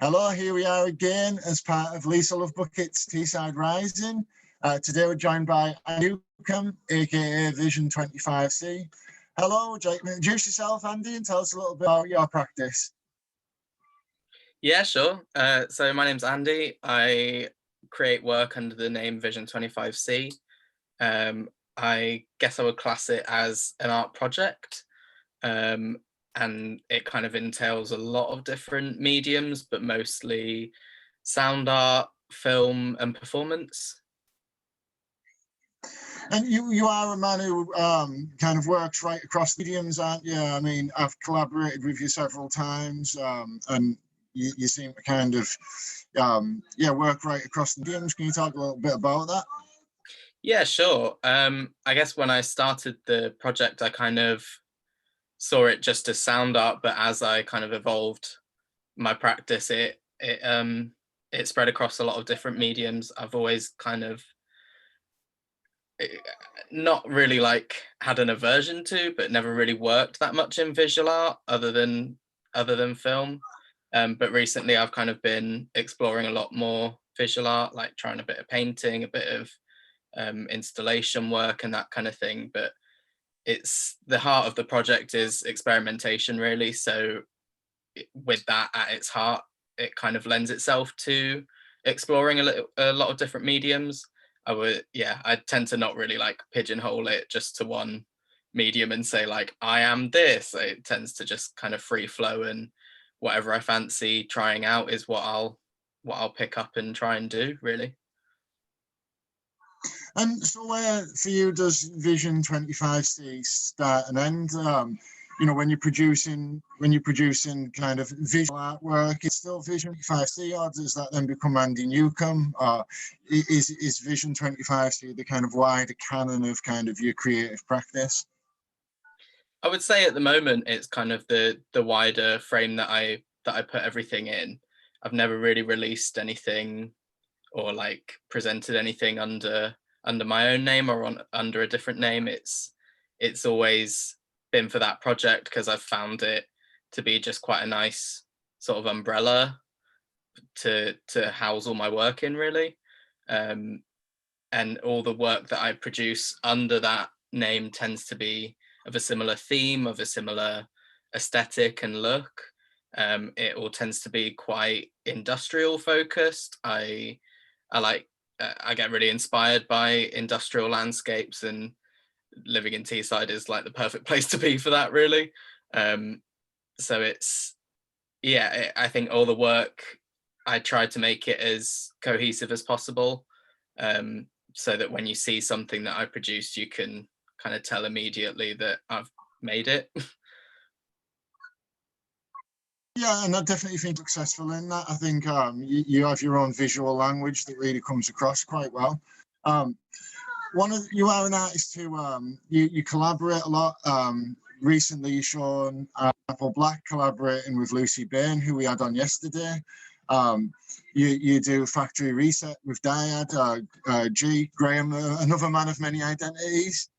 Hello, here we are again as part of Lisa Love Bucket's Teesside Rising. Today we're joined by Andy Newcombe, aka Vision 25C. Hello, would you like to introduce yourself, Andy, and tell us a little bit about your practice? Yeah, sure. So my name's Andy. I create work under the name Vision 25C. I guess I would class it as an art project. And it kind of entails a lot of different mediums, but mostly sound art, film, and performance. And you are a man who kind of works right across mediums, aren't you? I mean, I've collaborated with you several times, and you seem to kind of work right across the mediums. Can you talk a little bit about that? Yeah, sure. I guess when I started the project, I kind of saw it just as sound art, but as I kind of evolved my practice, it spread across a lot of different mediums. I've always kind of not really like had an aversion to, but never really worked that much in visual art other than film. But recently I've kind of been exploring a lot more visual art, like trying a bit of painting, a bit of installation work and that kind of thing. But it's the heart of the project is experimentation, really. So with that at its heart, it kind of lends itself to exploring a lot of different mediums. I tend to not really like pigeonhole it just to one medium and say like I am this. It tends to just kind of free flow, and whatever I fancy trying out is what I'll pick up and try and do, really. And so where for you does Vision 25C start and end? When you're producing kind of visual artwork, it's still Vision 25C, or does that then become Andy Newcombe? Or is Vision 25C the kind of wider canon of kind of your creative practice? I would say at the moment it's kind of the wider frame that I put everything in. I've never really released anything or like presented anything under my own name or under a different name. It's always been for that project because I've found it to be just quite a nice sort of umbrella to house all my work in, really. And all the work that I produce under that name tends to be of a similar theme, of a similar aesthetic and look. It all tends to be quite industrial focused. I get really inspired by industrial landscapes, and living in Teesside is like the perfect place to be for that, really. So I think all the work, I tried to make it as cohesive as possible, so that when you see something that I produced, you can kind of tell immediately that I've made it. Yeah, and I definitely think successful in that. I think you have your own visual language that really comes across quite well. You are an artist who you collaborate a lot. Recently, you've shown Apple Black collaborating with Lucy Bain, who we had on yesterday. You do Factory Reset with Dyad, G. Graham, another man of many identities.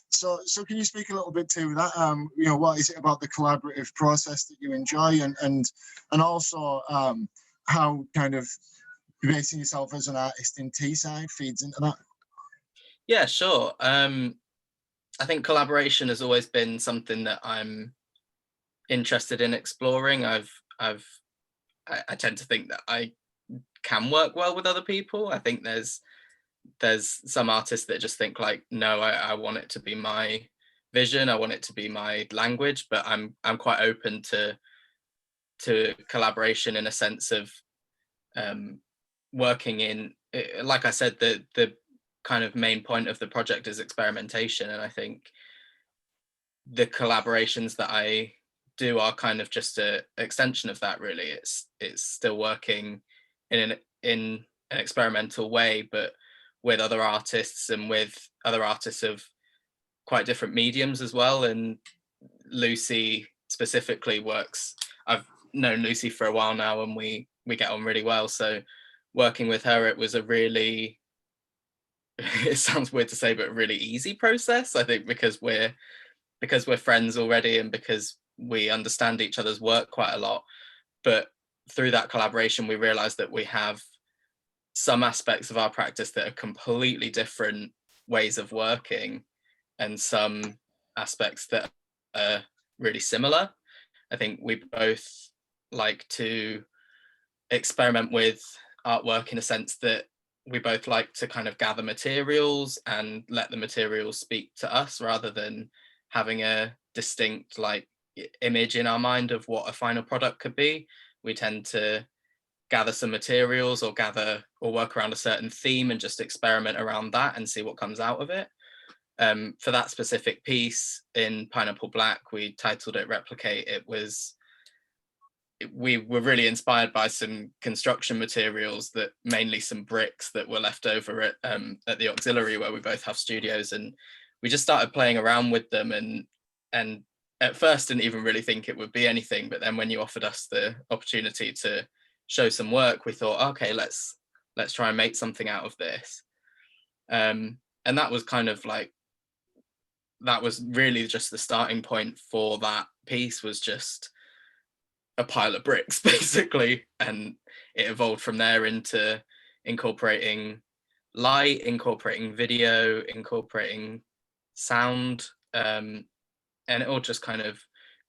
So can you speak a little bit to that? What is it about the collaborative process that you enjoy, and also how kind of basing yourself as an artist in Teesside feeds into that? Yeah, sure. I think collaboration has always been something that I'm interested in exploring. I tend to think that I can work well with other people. I think there's some artists that just think like, no, I want it to be my vision, I want it to be my language, but I'm quite open to collaboration in a sense of working in, like I said, the kind of main point of the project is experimentation, and I think the collaborations that I do are kind of just an extension of that, really. It's still working in an experimental way, but with other artists and with other artists of quite different mediums as well. And Lucy specifically works, I've known Lucy for a while now, and we get on really well. So working with her, it was a really, it sounds weird to say, but a really easy process, I think, because we're friends already and because we understand each other's work quite a lot. But through that collaboration, we realized that we have some aspects of our practice that are completely different ways of working, and some aspects that are really similar. I think we both like to experiment with artwork in a sense that we both like to kind of gather materials and let the materials speak to us, rather than having a distinct like image in our mind of what a final product could be. We tend to gather some materials or work around a certain theme and just experiment around that and see what comes out of it. For that specific piece in Pineapple Black, we titled it Replicate. We were really inspired by some construction materials, that mainly some bricks that were left over at the auxiliary where we both have studios, and we just started playing around with them, and at first didn't even really think it would be anything, but then when you offered us the opportunity to show some work, we thought, okay, let's try and make something out of this. And that was kind of like, that was really just the starting point for that piece, was just a pile of bricks basically, and it evolved from there into incorporating light, incorporating video, incorporating sound, and it all just kind of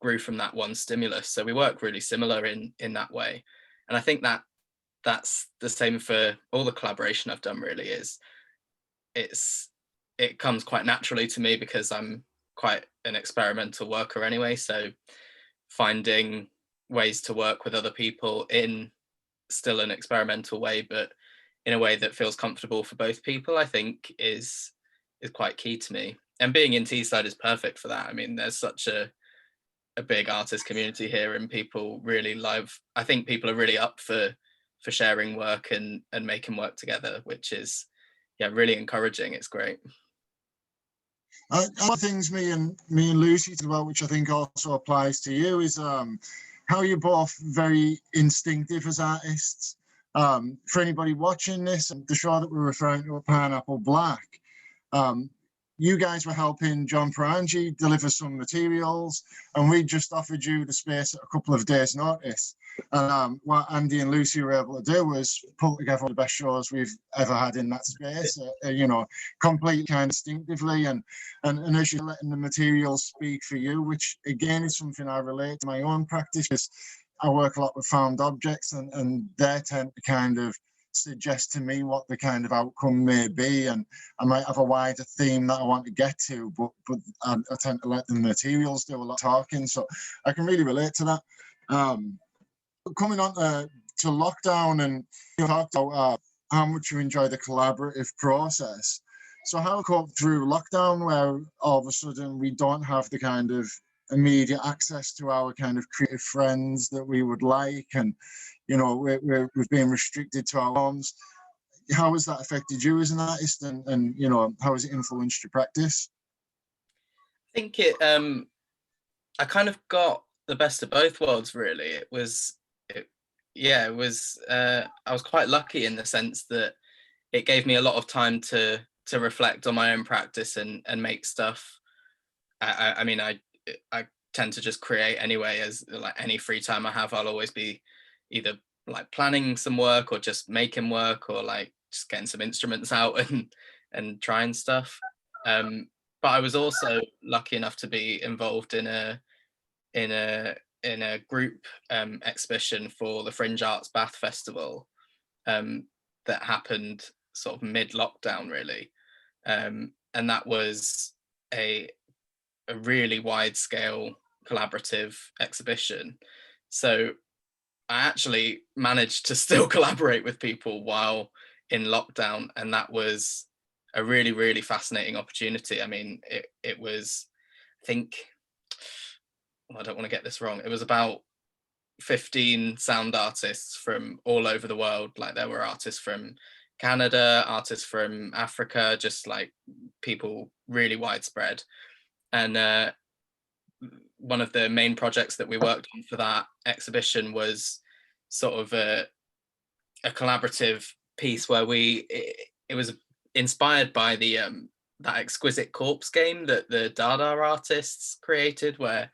grew from that one stimulus. So we work really similar in that way, and I think that that's the same for all the collaboration I've done. Really, it comes quite naturally to me because I'm quite an experimental worker anyway, so finding ways to work with other people in still an experimental way, but in a way that feels comfortable for both people, I think is quite key to me. And being in Teesside is perfect for that. I mean, there's such a big artist community here, and people really love, I think people are really up for sharing work and making work together, which is really encouraging. It's great. One of the things me and Lucy talked about, which I think also applies to you, is how you're both very instinctive as artists. For anybody watching this, the show that we're referring to, Pineapple Black, you guys were helping John Perangi deliver some materials, and we just offered you the space at a couple of days' notice. And what Andy and Lucy were able to do was pull together one of the best shows we've ever had in that space, completely kind of instinctively. And as you're letting the materials speak for you, which again is something I relate to my own practice, because I work a lot with found objects, and they tend to kind of suggest to me what the kind of outcome may be, and I might have a wider theme that I want to get to, but I tend to let the materials do a lot of talking, so I can really relate to that. Coming on to lockdown, and you talked about how much you enjoy the collaborative process. So how cope through lockdown, where all of a sudden we don't have the kind of immediate access to our kind of creative friends that we would like, and we've been restricted to our homes. How has that affected you as an artist, and how has it influenced your practice? I think I kind of got the best of both worlds, really. I was quite lucky in the sense that it gave me a lot of time to reflect on my own practice and make stuff. I mean, I tend to just create anyway, as like any free time I have, I'll always be either like planning some work or just making work, or like just getting some instruments out and trying stuff. But I was also lucky enough to be involved in a group exhibition for the Fringe Arts Bath Festival that happened sort of mid-lockdown, really, and that was a really wide-scale collaborative exhibition. So I actually managed to still collaborate with people while in lockdown, and that was a really, really fascinating opportunity. I mean, it was, I think, I don't want to get this wrong, it was about 15 sound artists from all over the world. Like, there were artists from Canada, artists from Africa, just like people really widespread. And one of the main projects that we worked on for that exhibition was sort of a collaborative piece where it was inspired by the that Exquisite Corpse game that the Dada artists created, where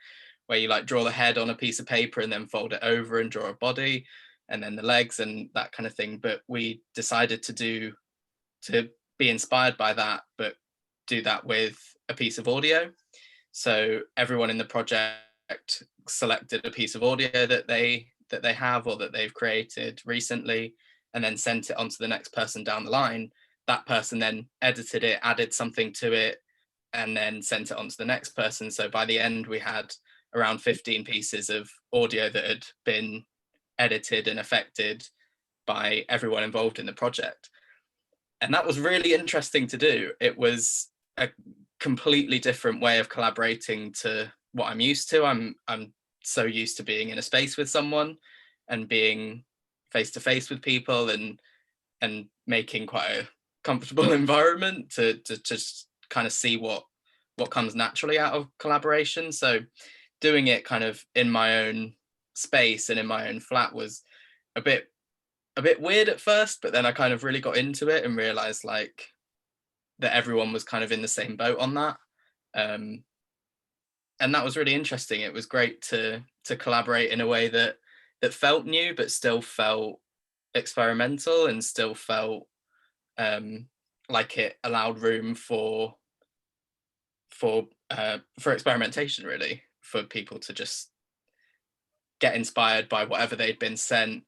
you like draw the head on a piece of paper and then fold it over and draw a body. and then the legs and that kind of thing. But we decided to be inspired by that, but do that with a piece of audio. So everyone in the project selected a piece of audio that they have or that they've created recently, and then sent it on to the next person down the line. That person then edited it, added something to it, and then sent it on to the next person. So by the end, we had around 15 pieces of audio that had been edited and affected by everyone involved in the project. And that was really interesting to do. It was a completely different way of collaborating to what I'm used to. I'm so used to being in a space with someone and being face to face with people and making quite a comfortable environment to just kind of see what comes naturally out of collaboration. So doing it kind of in my own space and in my own flat was a bit weird at first, but then I kind of really got into it and realized like that everyone was kind of in the same boat on that. And that was really interesting. It was great to collaborate in a way that felt new, but still felt experimental and still felt like it allowed room for experimentation, really, for people to just get inspired by whatever they'd been sent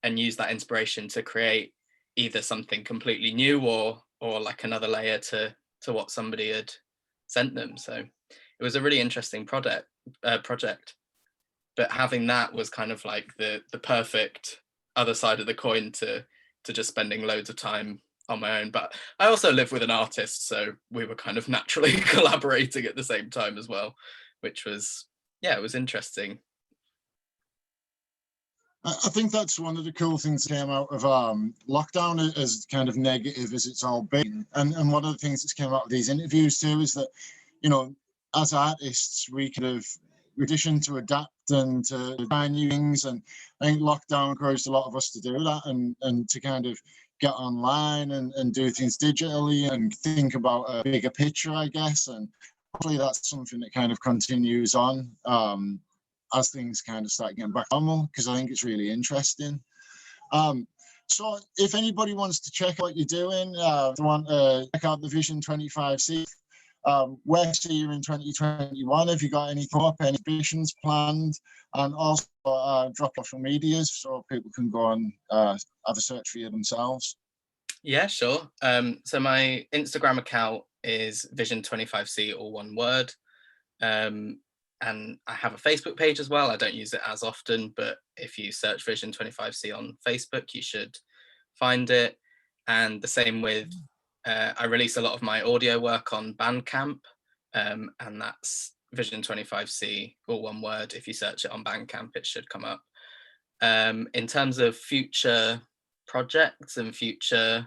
and use that inspiration to create either something completely new or like another layer to what somebody had sent them. So it was a really interesting project. But having that was kind of like the perfect other side of the coin to just spending loads of time on my own. But I also live with an artist, so we were kind of naturally collaborating at the same time as well, which was, yeah, it was interesting. I think that's one of the cool things that came out of lockdown, as kind of negative as it's all been. And one of the things that's came out of these interviews too is that, you know, as artists, we kind of audition to adapt and to try new things. And I think lockdown encouraged a lot of us to do that and to kind of get online and do things digitally and think about a bigger picture, I guess. And hopefully that's something that kind of continues on as things kind of start getting back normal, because I think it's really interesting. So if anybody wants to check out what you're doing, they want to check out the Vision 25C, where to see you in 2021, have you got any thought, any ambitions planned, and also drop social medias so people can go and have a search for you themselves. Yeah, sure. So my Instagram account is Vision25C, all one word. And I have a Facebook page as well. I don't use it as often, but if you search Vision25C on Facebook, you should find it. And the same with, I release a lot of my audio work on Bandcamp, and that's Vision25C, all one word. If you search it on Bandcamp, it should come up. In terms of future projects and future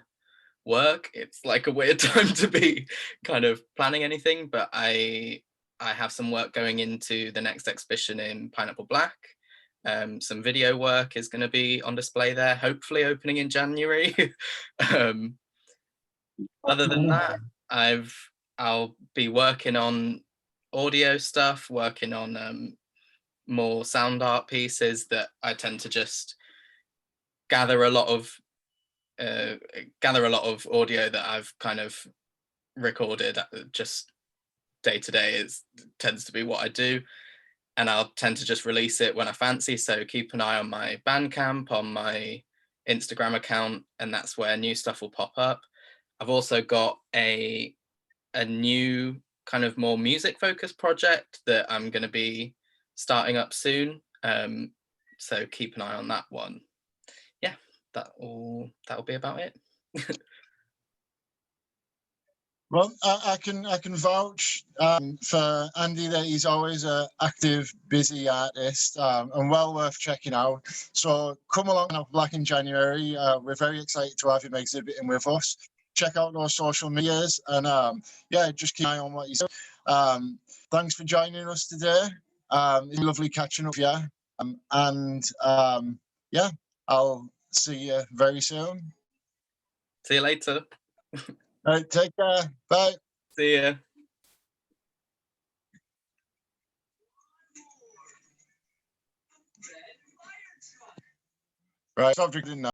work, it's like a weird time to be kind of planning anything, but I have some work going into the next exhibition in Pineapple Black. Some video work is going to be on display there, hopefully opening in January. Other than that, I'll be working on audio stuff, working on more sound art pieces that I tend to just gather a lot of audio that I've kind of recorded just day to day. It tends to be what I do, and I'll tend to just release it when I fancy. So keep an eye on my Bandcamp, on my Instagram account, and that's where new stuff will pop up. I've also got a new kind of more music focused project that I'm going to be starting up soon. So keep an eye on that one. Yeah, that'll be about it. Well, I can vouch for Andy that he's always an active, busy artist and well worth checking out. So come along to Black in January. We're very excited to have him exhibiting with us. Check out those social medias and yeah, just keep an eye on what he's doing. Thanks for joining us today. It's lovely catching up, yeah. And yeah, I'll see you very soon. See you later. All right, take care. Bye. See ya. Right, stop drinking now.